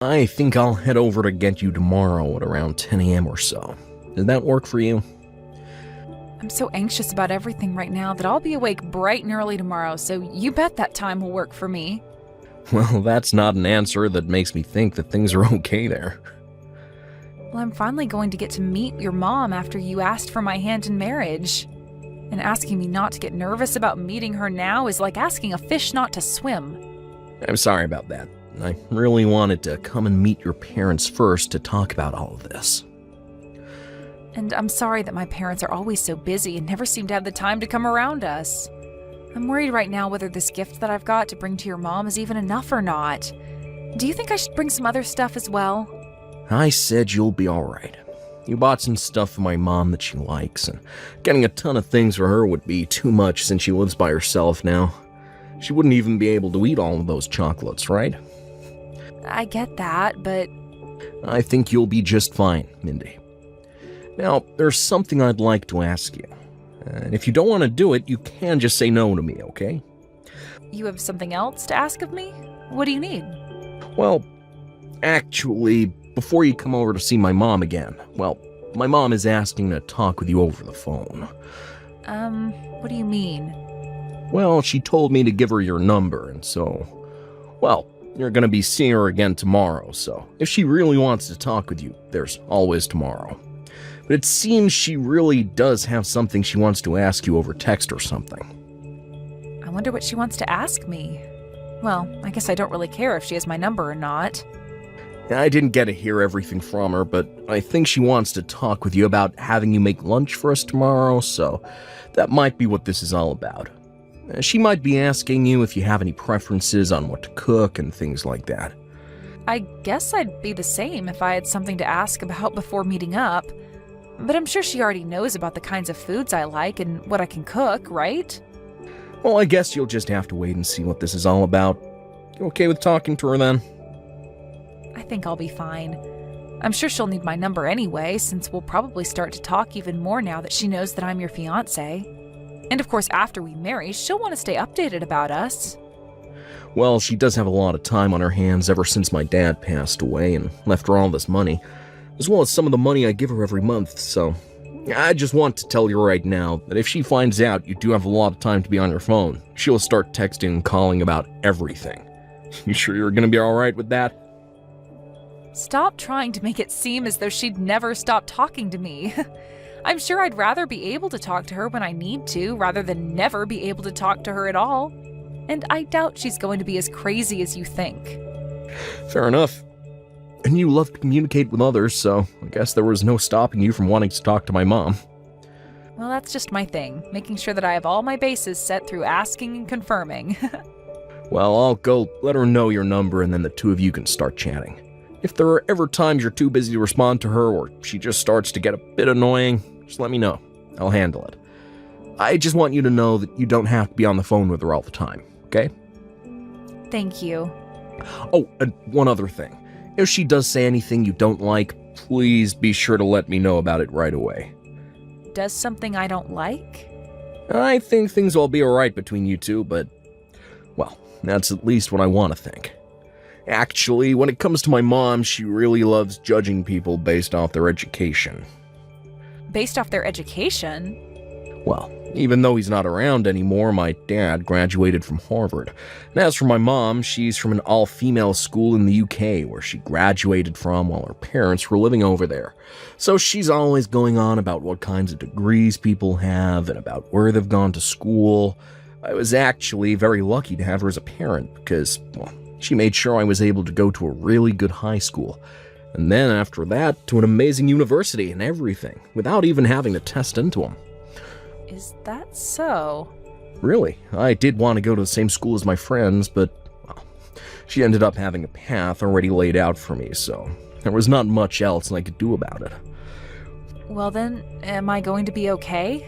I think I'll head over to get you tomorrow at around 10 a.m. or so. Does that work for you? I'm so anxious about everything right now that I'll be awake bright and early tomorrow, so you bet that time will work for me. Well, that's not an answer that makes me think that things are okay there. Well, I'm finally going to get to meet your mom after you asked for my hand in marriage. And asking me not to get nervous about meeting her now is like asking a fish not to swim. I'm sorry about that. I really wanted to come and meet your parents first to talk about all of this. And I'm sorry that my parents are always so busy and never seem to have the time to come around us. I'm worried right now whether this gift that I've got to bring to your mom is even enough or not. Do you think I should bring some other stuff as well? I said you'll be alright. You bought some stuff for my mom that she likes, and getting a ton of things for her would be too much since she lives by herself now. She wouldn't even be able to eat all of those chocolates, right? I get that, but... I think you'll be just fine, Mindy. Now, there's something I'd like to ask you. And if you don't want to do it, you can just say no to me, okay? You have something else to ask of me? What do you need? Well, actually, before you come over to see my mom again, well, my mom is asking to talk with you over the phone. What do you mean? Well, she told me to give her your number, and so... Well, you're gonna be seeing her again tomorrow, so if she really wants to talk with you, there's always tomorrow. But it seems she really does have something she wants to ask you over text or something. I wonder what she wants to ask me. Well, I guess I don't really care if she has my number or not. I didn't get to hear everything from her, but I think she wants to talk with you about having you make lunch for us tomorrow, so that might be what this is all about. She might be asking you if you have any preferences on what to cook and things like that. I guess I'd be the same if I had something to ask about before meeting up. But I'm sure she already knows about the kinds of foods I like and what I can cook, right? Well, I guess you'll just have to wait and see what this is all about. You okay with talking to her then? I think I'll be fine. I'm sure she'll need my number anyway, since we'll probably start to talk even more now that she knows that I'm your fiancé. And of course, after we marry, she'll want to stay updated about us. Well, she does have a lot of time on her hands ever since my dad passed away and left her all this money, as well as some of the money I give her every month, so I just want to tell you right now that if she finds out you do have a lot of time to be on your phone, she'll start texting and calling about everything. You sure you're gonna be alright with that? Stop trying to make it seem as though she'd never stop talking to me. I'm sure I'd rather be able to talk to her when I need to, rather than never be able to talk to her at all. And I doubt she's going to be as crazy as you think. Fair enough. And you love to communicate with others, so I guess there was no stopping you from wanting to talk to my mom. Well, that's just my thing, making sure that I have all my bases set through asking and confirming. Well, I'll go let her know your number and then the two of you can start chatting. If there are ever times you're too busy to respond to her or she just starts to get a bit annoying, just let me know. I'll handle it. I just want you to know that you don't have to be on the phone with her all the time, okay? Thank you. Oh, and one other thing. If she does say anything you don't like, please be sure to let me know about it right away. Does something I don't like? I think things will be alright between you two, but, well, that's at least what I want to think. Actually, when it comes to my mom, she really loves judging people based off their education. Based off their education? Well, even though he's not around anymore, my dad graduated from Harvard. And as for my mom, she's from an all-female school in the UK where she graduated from while her parents were living over there. So she's always going on about what kinds of degrees people have and about where they've gone to school. I was actually very lucky to have her as a parent because, well, she made sure I was able to go to a really good high school. And then after that, to an amazing university and everything, without even having to test into them. Is that so? Really, I did want to go to the same school as my friends, but, well, she ended up having a path already laid out for me, so there was not much else I could do about it. Well then, am I going to be okay?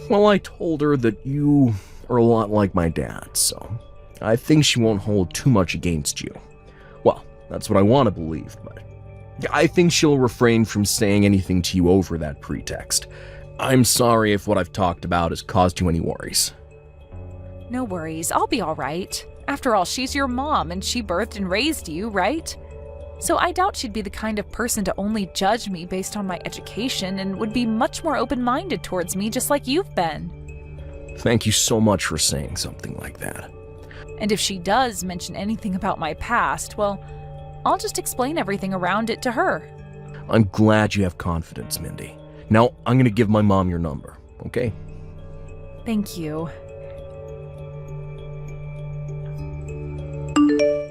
Well, I told her that you are a lot like my dad, so I think she won't hold too much against you. Well, that's what I want to believe, but I think she'll refrain from saying anything to you over that pretext. I'm sorry if what I've talked about has caused you any worries. No worries, I'll be alright. After all, she's your mom and she birthed and raised you, right? So I doubt she'd be the kind of person to only judge me based on my education and would be much more open-minded towards me just like you've been. Thank you so much for saying something like that. And if she does mention anything about my past, well, I'll just explain everything around it to her. I'm glad you have confidence, Mindy. Now, I'm going to give my mom your number, okay? Thank you.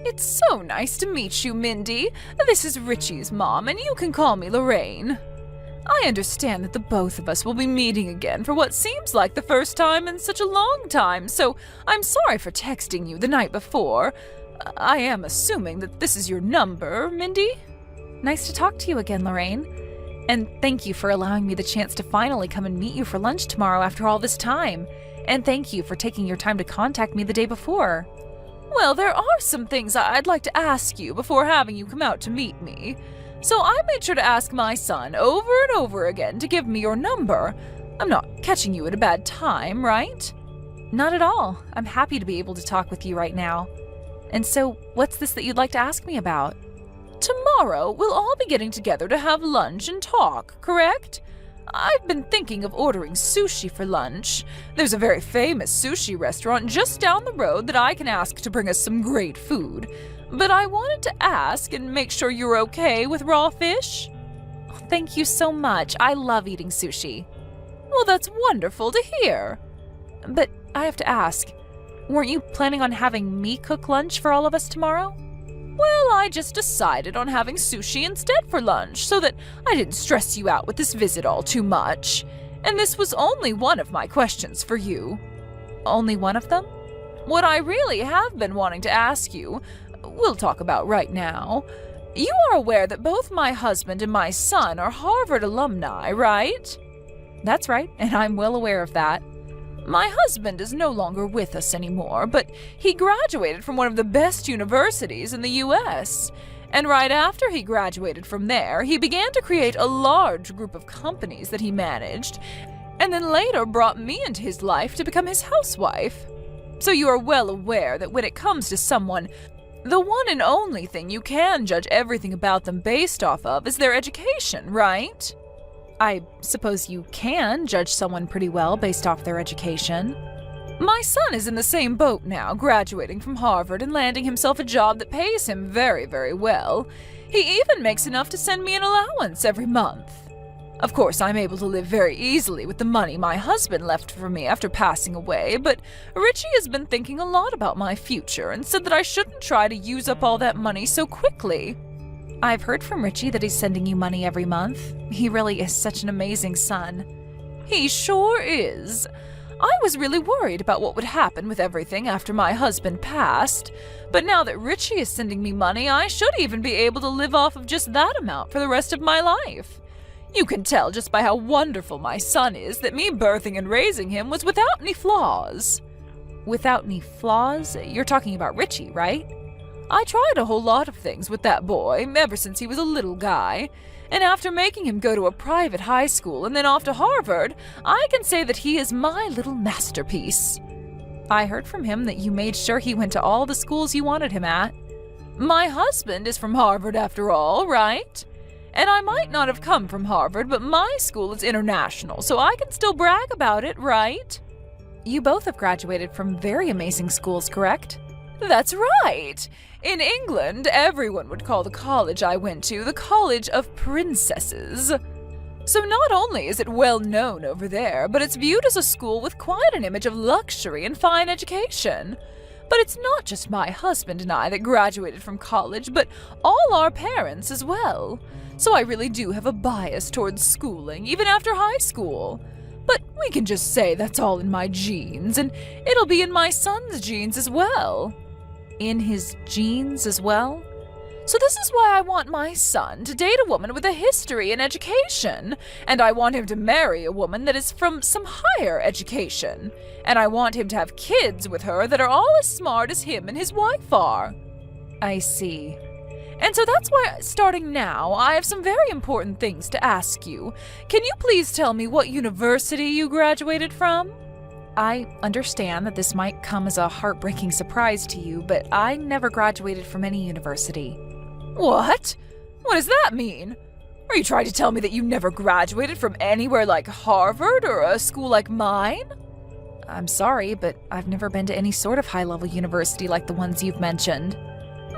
It's so nice to meet you, Mindy. This is Richie's mom, and you can call me Lorraine. I understand that the both of us will be meeting again for what seems like the first time in such a long time, so I'm sorry for texting you the night before. I am assuming that this is your number, Mindy? Nice to talk to you again, Lorraine. And thank you for allowing me the chance to finally come and meet you for lunch tomorrow after all this time. And thank you for taking your time to contact me the day before. Well, there are some things I'd like to ask you before having you come out to meet me. So I made sure to ask my son over and over again to give me your number. I'm not catching you at a bad time, right? Not at all. I'm happy to be able to talk with you right now. And so, what's this that you'd like to ask me about? Tomorrow, we'll all be getting together to have lunch and talk, correct? I've been thinking of ordering sushi for lunch. There's a very famous sushi restaurant just down the road that I can ask to bring us some great food. But I wanted to ask and make sure you're okay with raw fish. Oh, thank you so much. I love eating sushi. Well, that's wonderful to hear. But I have to ask, weren't you planning on having me cook lunch for all of us tomorrow? Well, I just decided on having sushi instead for lunch so that I didn't stress you out with this visit all too much. And this was only one of my questions for you. Only one of them? What I really have been wanting to ask you, we'll talk about right now. You are aware that both my husband and my son are Harvard alumni, right? That's right, and I'm well aware of that. My husband is no longer with us anymore, but he graduated from one of the best universities in the U.S. And right after he graduated from there, he began to create a large group of companies that he managed, and then later brought me into his life to become his housewife. So you are well aware that when it comes to someone, the one and only thing you can judge everything about them based off of is their education, right? I suppose you can judge someone pretty well based off their education. My son is in the same boat now, graduating from Harvard and landing himself a job that pays him very, very well. He even makes enough to send me an allowance every month. Of course, I'm able to live very easily with the money my husband left for me after passing away, but Richie has been thinking a lot about my future and said that I shouldn't try to use up all that money so quickly. I've heard from Richie that he's sending you money every month. He really is such an amazing son. He sure is. I was really worried about what would happen with everything after my husband passed, but now that Richie is sending me money, I should even be able to live off of just that amount for the rest of my life. You can tell just by how wonderful my son is that me birthing and raising him was without any flaws. Without any flaws? You're talking about Richie, right? I tried a whole lot of things with that boy ever since he was a little guy, and after making him go to a private high school and then off to Harvard, I can say that he is my little masterpiece. I heard from him that you made sure he went to all the schools you wanted him at. My husband is from Harvard after all, right? And I might not have come from Harvard, but my school is international, so I can still brag about it, right? You both have graduated from very amazing schools, correct? That's right! In England, everyone would call the college I went to the College of Princesses. So not only is it well known over there, but it's viewed as a school with quite an image of luxury and fine education. But it's not just my husband and I that graduated from college, but all our parents as well. So I really do have a bias towards schooling, even after high school. But we can just say that's all in my genes, and it'll be in my son's genes as well. In his genes as well? So this is why I want my son to date a woman with a history in education, and I want him to marry a woman that is from some higher education, and I want him to have kids with her that are all as smart as him and his wife are. I see. And so that's why, starting now, I have some very important things to ask you. Can you please tell me what university you graduated from? I understand that this might come as a heartbreaking surprise to you, but I never graduated from any university. What? What does that mean? Are you trying to tell me that you never graduated from anywhere like Harvard or a school like mine? I'm sorry, but I've never been to any sort of high-level university like the ones you've mentioned.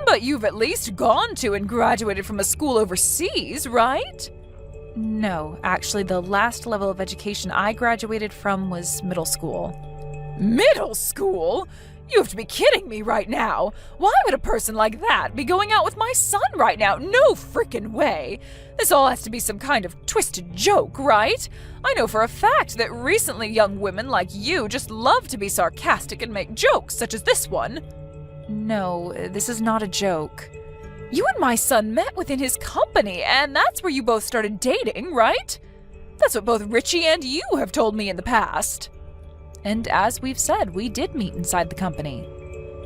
But you've at least gone to and graduated from a school overseas, right? No, actually, the last level of education I graduated from was middle school. Middle school? You have to be kidding me right now. Why would a person like that be going out with my son right now? No frickin' way. This all has to be some kind of twisted joke, right? I know for a fact that recently young women like you just love to be sarcastic and make jokes such as this one. No, this is not a joke. You and my son met within his company, and that's where you both started dating, right? That's what both Richie and you have told me in the past. And as we've said, we did meet inside the company.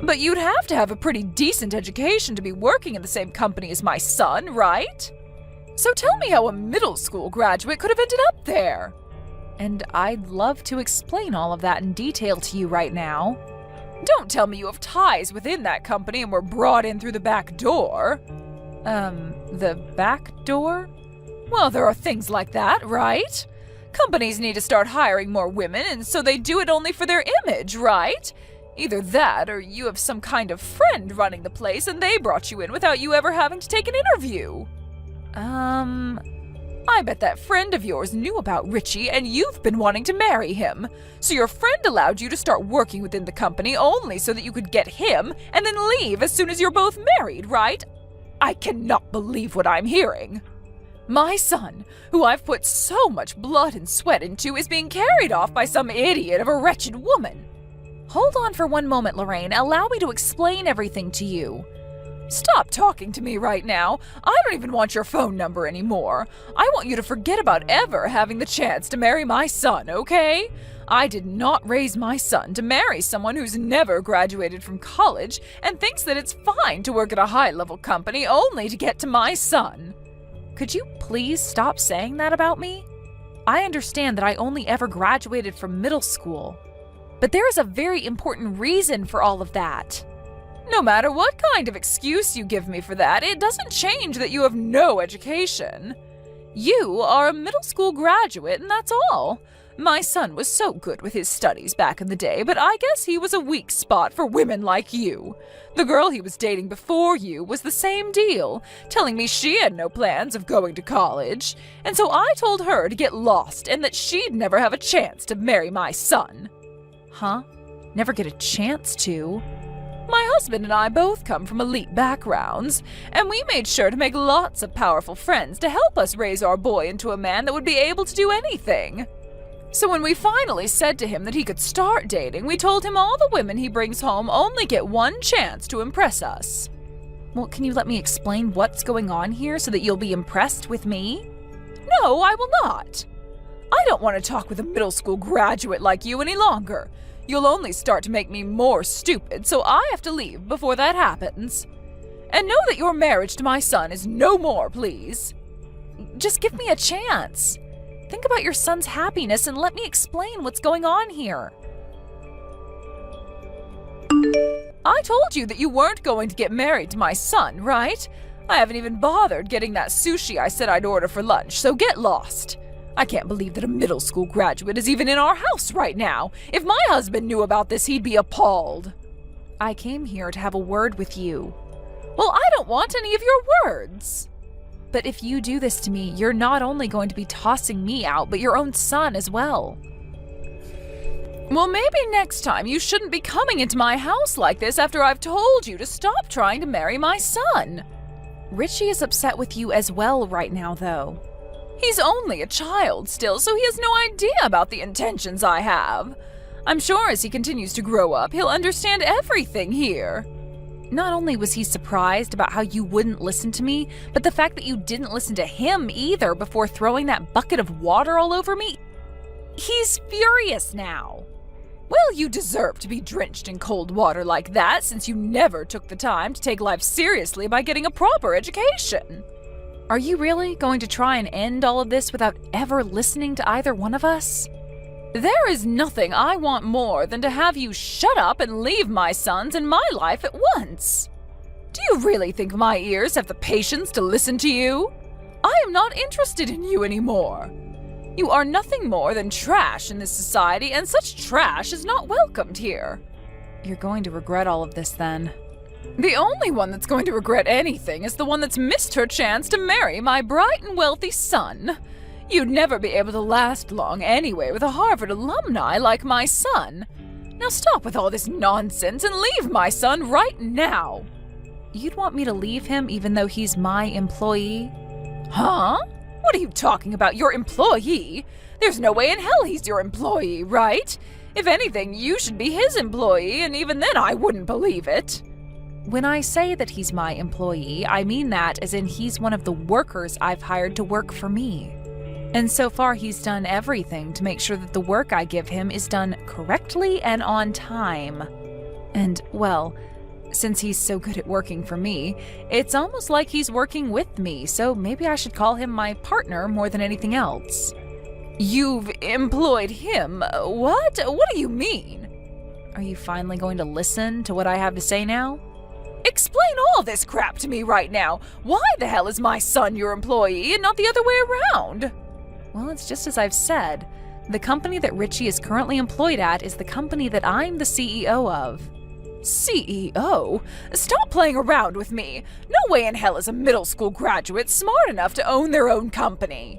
But you'd have to have a pretty decent education to be working in the same company as my son, right? So tell me how a middle school graduate could have ended up there. And I'd love to explain all of that in detail to you right now. Don't tell me you have ties within that company and were brought in through the back door. The back door? Well, there are things like that, right? Companies need to start hiring more women, and so they do it only for their image, right? Either that, or you have some kind of friend running the place and they brought you in without you ever having to take an interview. I bet that friend of yours knew about Richie and you've been wanting to marry him. So your friend allowed you to start working within the company only so that you could get him and then leave as soon as you're both married, right? I cannot believe what I'm hearing. My son, who I've put so much blood and sweat into, is being carried off by some idiot of a wretched woman. Hold on for one moment, Lorraine. Allow me to explain everything to you. Stop talking to me right now. I don't even want your phone number anymore. I want you to forget about ever having the chance to marry my son, okay? I did not raise my son to marry someone who's never graduated from college and thinks that it's fine to work at a high-level company only to get to my son. Could you please stop saying that about me? I understand that I only ever graduated from middle school, but there is a very important reason for all of that. No matter what kind of excuse you give me for that, it doesn't change that you have no education. You are a middle school graduate, and that's all. My son was so good with his studies back in the day, but I guess he was a weak spot for women like you. The girl he was dating before you was the same deal, telling me she had no plans of going to college, and so I told her to get lost and that she'd never have a chance to marry my son. Huh? Never get a chance to? My husband and I both come from elite backgrounds, and we made sure to make lots of powerful friends to help us raise our boy into a man that would be able to do anything. So when we finally said to him that he could start dating, we told him all the women he brings home only get one chance to impress us. Well, can you let me explain what's going on here so that you'll be impressed with me? No, I will not. I don't want to talk with a middle school graduate like you any longer. You'll only start to make me more stupid, so I have to leave before that happens. And know that your marriage to my son is no more, please. Just give me a chance. Think about your son's happiness and let me explain what's going on here. I told you that you weren't going to get married to my son, right? I haven't even bothered getting that sushi I said I'd order for lunch, so get lost. I can't believe that a middle school graduate is even in our house right now. If my husband knew about this, he'd be appalled. I came here to have a word with you. Well, I don't want any of your words. But if you do this to me, you're not only going to be tossing me out, but your own son as well. Well, maybe next time you shouldn't be coming into my house like this after I've told you to stop trying to marry my son. Richie is upset with you as well right now, though. He's only a child still, so he has no idea about the intentions I have. I'm sure as he continues to grow up, he'll understand everything here. Not only was he surprised about how you wouldn't listen to me, but the fact that you didn't listen to him either before throwing that bucket of water all over me. He's furious now. Well, you deserve to be drenched in cold water like that since you never took the time to take life seriously by getting a proper education. Are you really going to try and end all of this without ever listening to either one of us? There is nothing I want more than to have you shut up and leave my sons and my life at once. Do you really think my ears have the patience to listen to you? I am not interested in you anymore. You are nothing more than trash in this society, and such trash is not welcomed here. You're going to regret all of this then. The only one that's going to regret anything is the one that's missed her chance to marry my bright and wealthy son. You'd never be able to last long anyway with a Harvard alumni like my son. Now stop with all this nonsense and leave my son right now. You'd want me to leave him even though he's my employee? Huh? What are you talking about? Your employee? There's no way in hell he's your employee, right? If anything, you should be his employee, and even then I wouldn't believe it. When I say that he's my employee, I mean that as in he's one of the workers I've hired to work for me. And so far he's done everything to make sure that the work I give him is done correctly and on time. And, well, since he's so good at working for me, it's almost like he's working with me, so maybe I should call him my partner more than anything else. You've employed him? What? What do you mean? Are you finally going to listen to what I have to say now? Explain all this crap to me right now. Why the hell is my son your employee and not the other way around? Well, it's just as I've said. The company that Richie is currently employed at is the company that I'm the CEO of. CEO? Stop playing around with me. No way in hell is a middle school graduate smart enough to own their own company.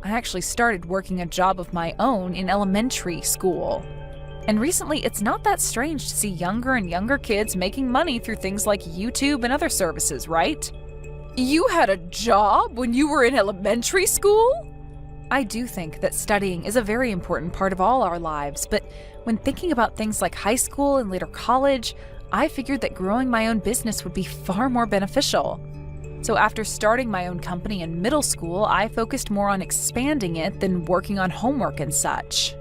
I actually started working a job of my own in elementary school. And recently, it's not that strange to see younger and younger kids making money through things like YouTube and other services, right? You had a job when you were in elementary school? I do think that studying is a very important part of all our lives, but when thinking about things like high school and later college, I figured that growing my own business would be far more beneficial. So after starting my own company in middle school, I focused more on expanding it than working on homework and such.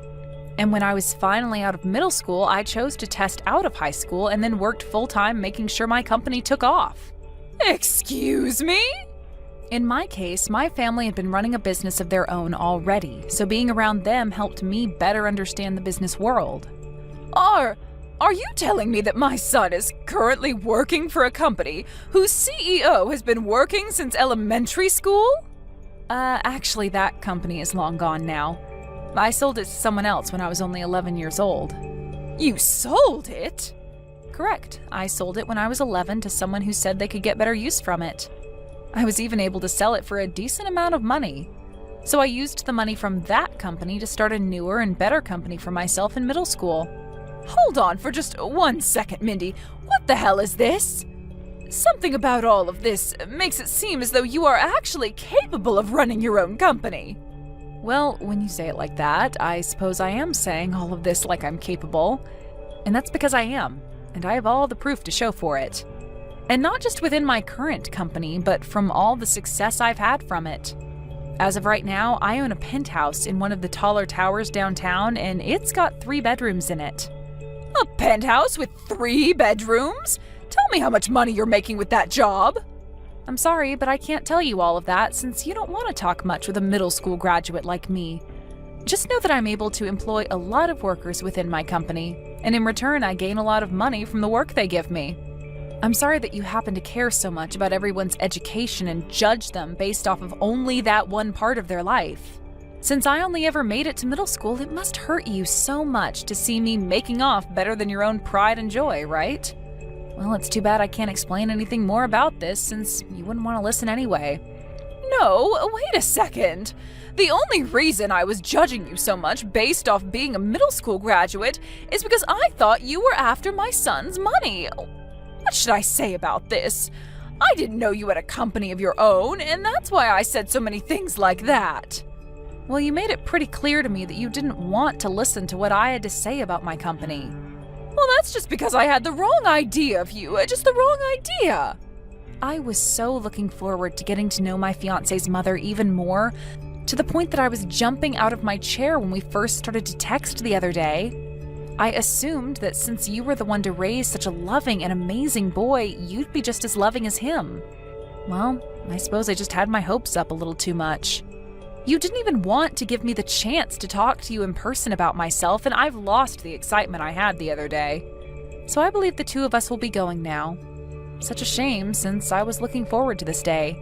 And when I was finally out of middle school, I chose to test out of high school and then worked full-time making sure my company took off. Excuse me? In my case, my family had been running a business of their own already, so being around them helped me better understand the business world. Are you telling me that my son is currently working for a company whose CEO has been working since elementary school? Actually, that company is long gone now. I sold it to someone else when I was only 11 years old. You sold it? Correct. I sold it when I was 11 to someone who said they could get better use from it. I was even able to sell it for a decent amount of money. So I used the money from that company to start a newer and better company for myself in middle school. Hold on for just 1 second, Mindy. What the hell is this? Something about all of this makes it seem as though you are actually capable of running your own company. Well, when you say it like that, I suppose I am saying all of this like I'm capable. And that's because I am, and I have all the proof to show for it. And not just within my current company, but from all the success I've had from it. As of right now, I own a penthouse in one of the taller towers downtown, and it's got 3 bedrooms in it. A penthouse with 3 bedrooms? Tell me how much money you're making with that job. I'm sorry, but I can't tell you all of that since you don't want to talk much with a middle school graduate like me. Just know that I'm able to employ a lot of workers within my company, and in return I gain a lot of money from the work they give me. I'm sorry that you happen to care so much about everyone's education and judge them based off of only that one part of their life. Since I only ever made it to middle school, it must hurt you so much to see me making off better than your own pride and joy, right? Well, it's too bad I can't explain anything more about this since you wouldn't want to listen anyway. No, wait a second. The only reason I was judging you so much based off being a middle school graduate is because I thought you were after my son's money. What should I say about this? I didn't know you had a company of your own, and that's why I said so many things like that. Well, you made it pretty clear to me that you didn't want to listen to what I had to say about my company. Well, that's just because I had the wrong idea of you, just the wrong idea. I was so looking forward to getting to know my fiancé's mother even more, to the point that I was jumping out of my chair when we first started to text the other day. I assumed that since you were the one to raise such a loving and amazing boy, you'd be just as loving as him. Well, I suppose I just had my hopes up a little too much. You didn't even want to give me the chance to talk to you in person about myself, and I've lost the excitement I had the other day. So I believe the 2 of us will be going now. Such a shame, since I was looking forward to this day.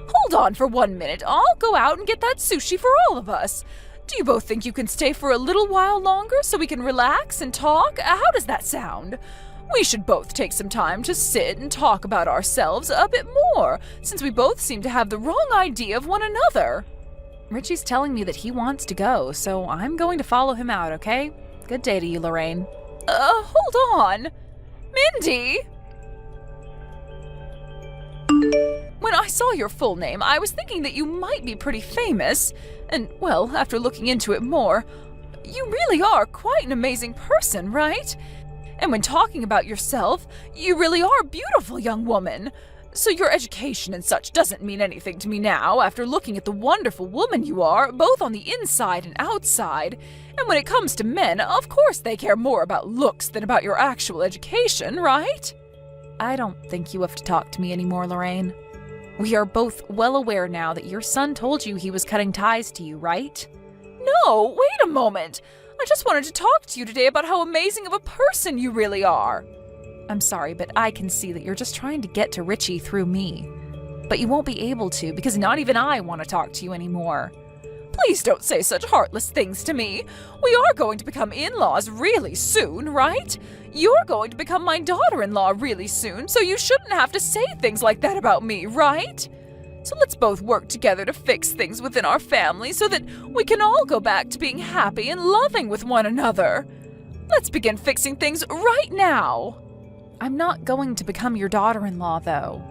Hold on for 1 minute. I'll go out and get that sushi for all of us. Do you both think you can stay for a little while longer so we can relax and talk? How does that sound? We should both take some time to sit and talk about ourselves a bit more, since we both seem to have the wrong idea of one another. Richie's telling me that he wants to go, so I'm going to follow him out, okay? Good day to you, Lorraine. Hold on. Mindy! When I saw your full name, I was thinking that you might be pretty famous, and, well, after looking into it more, you really are quite an amazing person, right? And when talking about yourself, you really are a beautiful young woman. So your education and such doesn't mean anything to me now, after looking at the wonderful woman you are, both on the inside and outside. And when it comes to men, of course they care more about looks than about your actual education, right? I don't think you have to talk to me anymore, Lorraine. We are both well aware now that your son told you he was cutting ties to you, right? No, wait a moment. I just wanted to talk to you today about how amazing of a person you really are. I'm sorry, but I can see that you're just trying to get to Richie through me. But you won't be able to, because not even I want to talk to you anymore. Please don't say such heartless things to me. We are going to become in-laws really soon, right? You're going to become my daughter-in-law really soon, so you shouldn't have to say things like that about me, right? So let's both work together to fix things within our family so that we can all go back to being happy and loving with one another. Let's begin fixing things right now. I'm not going to become your daughter-in-law, though.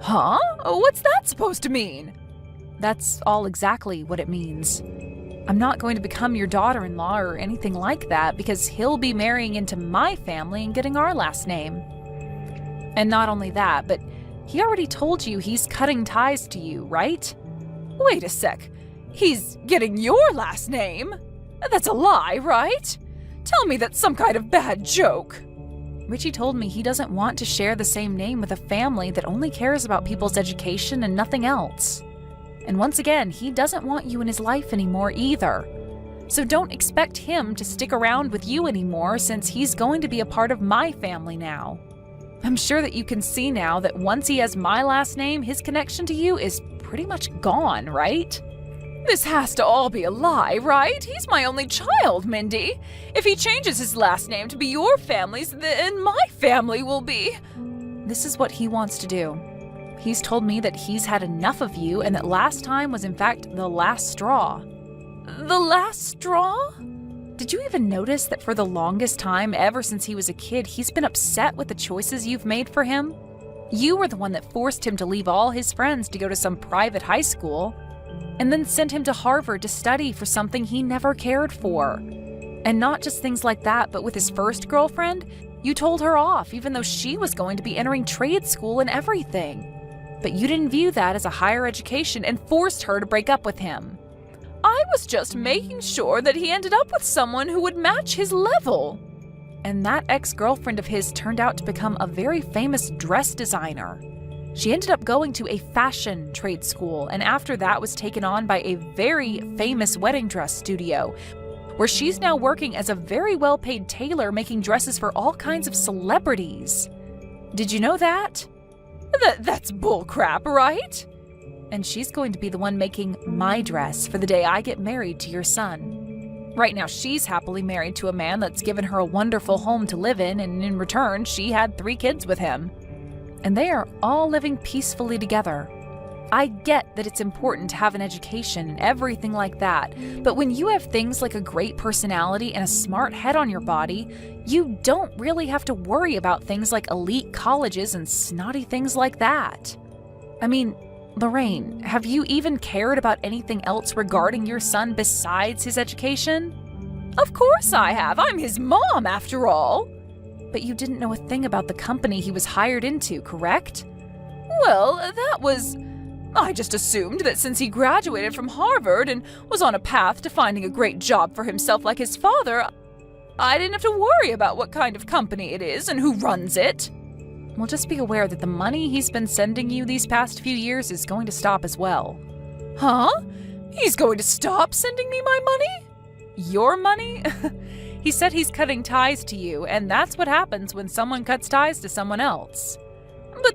Huh? What's that supposed to mean? That's all exactly what it means. I'm not going to become your daughter-in-law or anything like that because he'll be marrying into my family and getting our last name. And not only that, but he already told you he's cutting ties to you, right? Wait a sec. He's getting your last name? That's a lie, right? Tell me that's some kind of bad joke. Richie told me he doesn't want to share the same name with a family that only cares about people's education and nothing else. And once again, he doesn't want you in his life anymore either. So don't expect him to stick around with you anymore since he's going to be a part of my family now. I'm sure that you can see now that once he has my last name, his connection to you is pretty much gone, right? This has to all be a lie, right? He's my only child, Mindy. If he changes his last name to be your family's, then my family will be. This is what he wants to do. He's told me that he's had enough of you and that last time was in fact the last straw. The last straw? Did you even notice that for the longest time, ever since he was a kid, he's been upset with the choices you've made for him? You were the one that forced him to leave all his friends to go to some private high school, and then sent him to Harvard to study for something he never cared for. And not just things like that, but with his first girlfriend, you told her off even though she was going to be entering trade school and everything. But you didn't view that as a higher education and forced her to break up with him. I was just making sure that he ended up with someone who would match his level. And that ex-girlfriend of his turned out to become a very famous dress designer. She ended up going to a fashion trade school, and after that was taken on by a very famous wedding dress studio, where she's now working as a very well-paid tailor making dresses for all kinds of celebrities. Did you know that? That's bullcrap, right? And she's going to be the one making my dress for the day I get married to your son. Right now, she's happily married to a man that's given her a wonderful home to live in, and in return, she had 3 kids with him. And they are all living peacefully together. I get that it's important to have an education and everything like that, but when you have things like a great personality and a smart head on your body, you don't really have to worry about things like elite colleges and snotty things like that. I mean, Lorraine, have you even cared about anything else regarding your son besides his education? Of course I have. I'm his mom, after all. But you didn't know a thing about the company he was hired into, correct? Well, I just assumed that since he graduated from Harvard and was on a path to finding a great job for himself like his father, I didn't have to worry about what kind of company it is and who runs it. Well, just be aware that the money he's been sending you these past few years is going to stop as well. Huh? He's going to stop sending me my money? Your money? He said he's cutting ties to you, and that's what happens when someone cuts ties to someone else.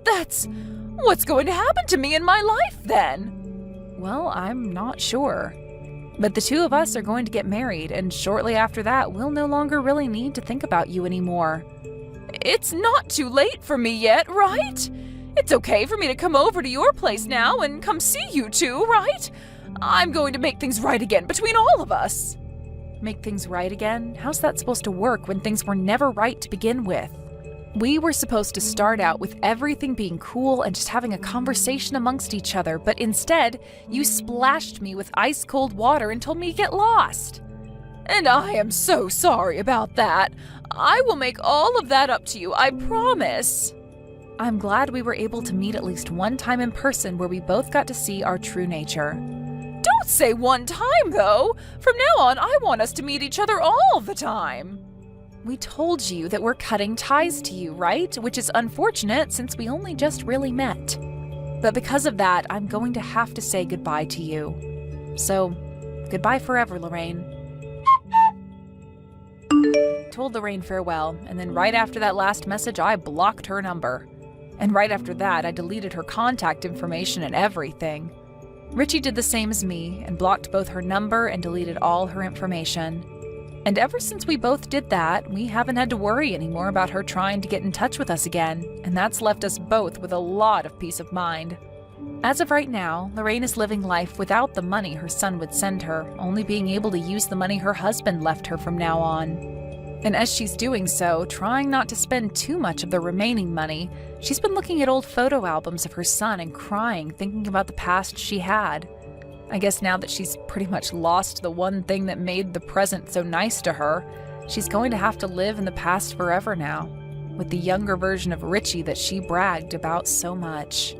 But what's going to happen to me in my life then? Well, I'm not sure. But the two of us are going to get married, and shortly after that, we'll no longer really need to think about you anymore. It's not too late for me yet, right? It's okay for me to come over to your place now and come see you two, right? I'm going to make things right again between all of us. Make things right again? How's that supposed to work when things were never right to begin with? We were supposed to start out with everything being cool and just having a conversation amongst each other, but instead, you splashed me with ice-cold water and told me to get lost. And I am so sorry about that. I will make all of that up to you, I promise. I'm glad we were able to meet at least one time in person where we both got to see our true nature. Don't say one time, though. From now on, I want us to meet each other all the time. We told you that we're cutting ties to you, right? Which is unfortunate since we only just really met. But because of that, I'm going to have to say goodbye to you. So, goodbye forever, Lorraine. Told Lorraine farewell, and then right after that last message, I blocked her number. And right after that, I deleted her contact information and everything. Richie did the same as me and blocked both her number and deleted all her information. And ever since we both did that, we haven't had to worry anymore about her trying to get in touch with us again, and that's left us both with a lot of peace of mind. As of right now, Lorraine is living life without the money her son would send her, only being able to use the money her husband left her from now on. And as she's doing so, trying not to spend too much of the remaining money, she's been looking at old photo albums of her son and crying, thinking about the past she had. I guess now that she's pretty much lost the one thing that made the present so nice to her, she's going to have to live in the past forever now, with the younger version of Richie that she bragged about so much.